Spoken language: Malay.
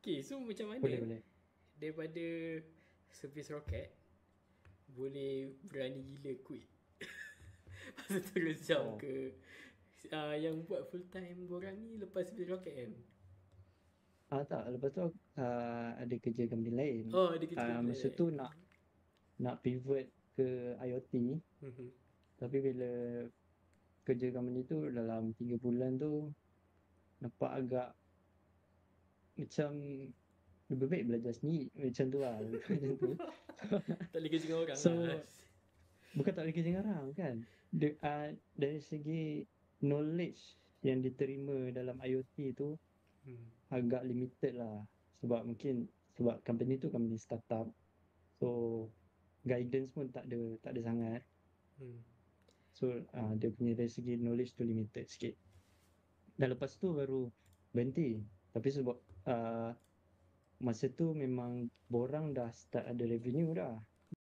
Okay, so macam mana Boleh. daripada servis roket boleh berani gila quit? Pasal terus jump Oh, ke yang buat full time borang ni lepas servis roket kan? tak. Lepas tu ada kerja company lain. Oh, ada kerja company Masa lain. tu nak pivot ke IoT, Mhm. tapi bila kerja company tu dalam 3 bulan tu nampak agak macam lebih baik belajar sendiri macam tu lah. Lebih kurang macam tu. Tak boleh kerja dengan orang So lah. bukan tak boleh kerja dengan orang kan. Dari segi knowledge yang diterima dalam IoT tu Hmm. agak limited lah. Sebab company tu company startup. So guidance pun tak ada sangat. Hmm. So dia punya dari segi knowledge tu limited sikit. Dan lepas tu baru berhenti. Tapi sebab masa tu memang borang dah start ada revenue dah.